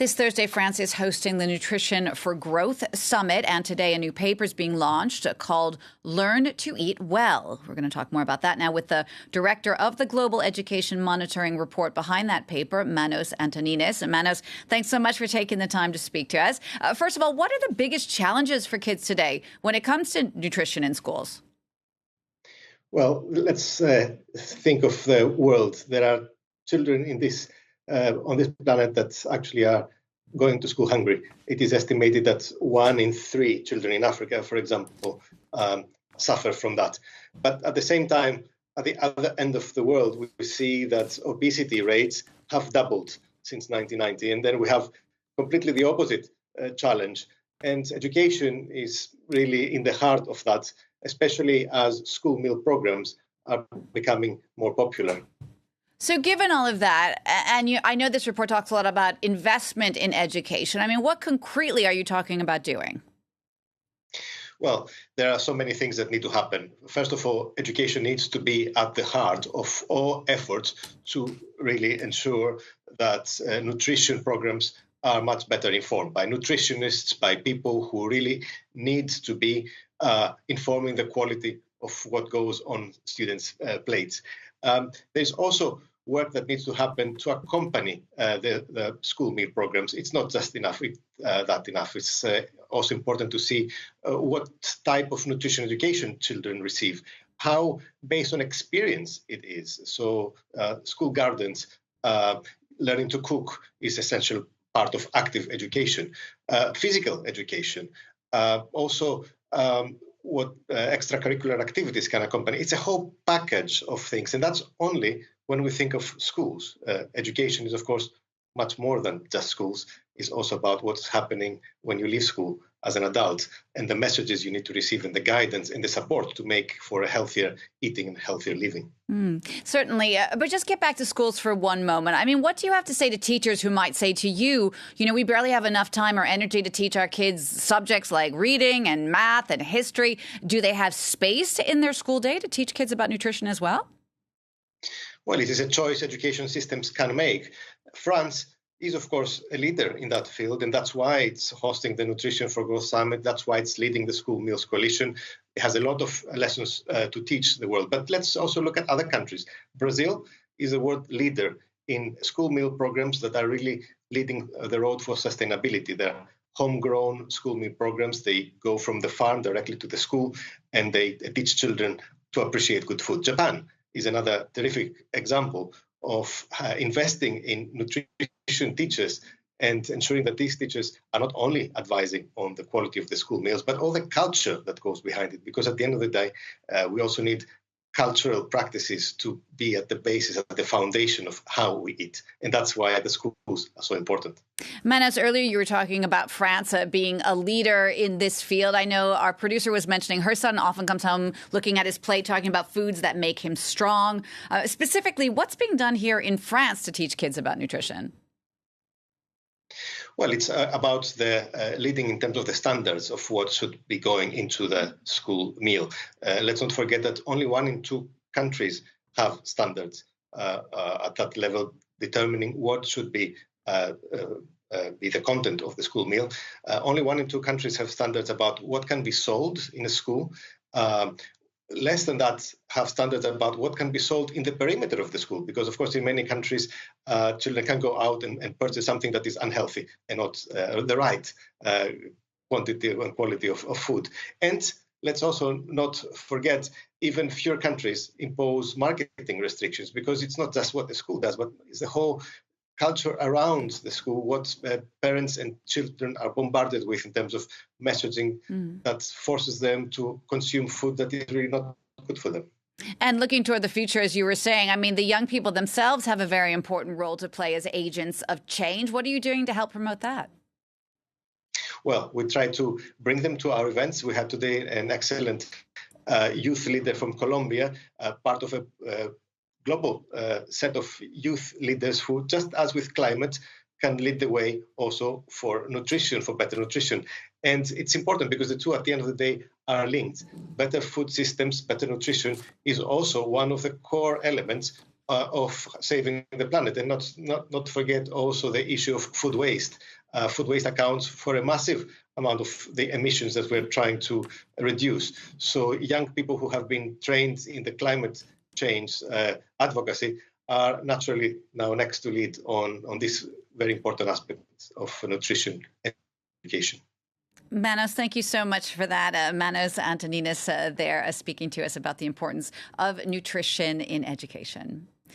This Thursday, France is hosting the Nutrition for Growth Summit, and today a new paper is being launched called Learn to Eat Well. We're going to talk more about that now with the director of the Global Education Monitoring Report behind that paper, Manos Antoninis. And Manos, thanks so much for taking the time to speak to us. First of all, what are the biggest challenges for kids today when it comes to nutrition in schools? Well, let's think of the world. There are children in this on this planet that actually are going to school hungry. It is estimated that 1 in 3 children in Africa, for example, suffer from that. But at the same time, at the other end of the world, we see that obesity rates have doubled since 1990. And then we have completely the opposite challenge. And education is really in the heart of that, especially as school meal programs are becoming more popular. So given all of that, and I know this report talks a lot about investment in education, I mean, what concretely are you talking about doing? Well, there are so many things that need to happen. First of all, education needs to be at the heart of all efforts to really ensure that nutrition programs are much better informed by nutritionists, by people who really need to be informing the quality of what goes on students' plates. There's also work that needs to happen to accompany the school meal programs. It's not just enough. It's also important to see what type of nutrition education children receive, how based on experience it is. So school gardens, learning to cook is essential part of active education, physical education, also what extracurricular activities can accompany. It's a whole package of things, and that's only when we think of schools. Education is, of course, much more than just schools. It's also about what's happening when you leave school as an adult and the messages you need to receive and the guidance and the support to make for a healthier eating and healthier living. Certainly. But just get back to schools for one moment. I mean, what do you have to say to teachers who might say to you, we barely have enough time or energy to teach our kids subjects like reading and math and history. Do they have space in their school day to teach kids about nutrition as well? Well, it is a choice education systems can make. France is, of course, a leader in that field, and that's why it's hosting the Nutrition for Growth Summit. That's why it's leading the School Meals Coalition. It has a lot of lessons to teach the world. But let's also look at other countries. Brazil is a world leader in school meal programs that are really leading the road for sustainability. They're homegrown school meal programs. They go from the farm directly to the school, and they teach children to appreciate good food. Japan is another terrific example of investing in nutrition teachers and ensuring that these teachers are not only advising on the quality of the school meals, but all the culture that goes behind it. Because at the end of the day, we also need cultural practices to be at the basis, at the foundation of how we eat. And that's why the schools are so important. Manos, earlier you were talking about France being a leader in this field. I know our producer was mentioning her son often comes home looking at his plate, talking about foods that make him strong. Specifically, what's being done here in France to teach kids about nutrition? Well, it's about the leading in terms of the standards of what should be going into the school meal. Let's not forget that only 1 in 2 countries have standards at that level, determining what should be the content of the school meal. Only 1 in 2 countries have standards about what can be sold in a school. Less than that have standards about what can be sold in the perimeter of the school, because, of course, in many countries, children can go out and purchase something that is unhealthy and not the right quantity and quality of food. And let's also not forget, even fewer countries impose marketing restrictions, because it's not just what the school does, but it's the whole culture around the school, what parents and children are bombarded with in terms of messaging that forces them to consume food that is really not good for them. And looking toward the future, as you were saying, I mean, the young people themselves have a very important role to play as agents of change. What are you doing to help promote that? Well, we try to bring them to our events. We had today an excellent youth leader from Colombia, part of a global set of youth leaders who, just as with climate, can lead the way also for nutrition, for better nutrition. And it's important because the two, at the end of the day, are linked. Better food systems, better nutrition is also one of the core elements of saving the planet, and not forget also the issue of food waste. Food waste accounts for a massive amount of the emissions that we're trying to reduce. So young people who have been trained in the climate change advocacy are naturally now next to lead on this very important aspect of nutrition and education. Manos, thank you so much for that. Manos Antoninis there speaking to us about the importance of nutrition in education.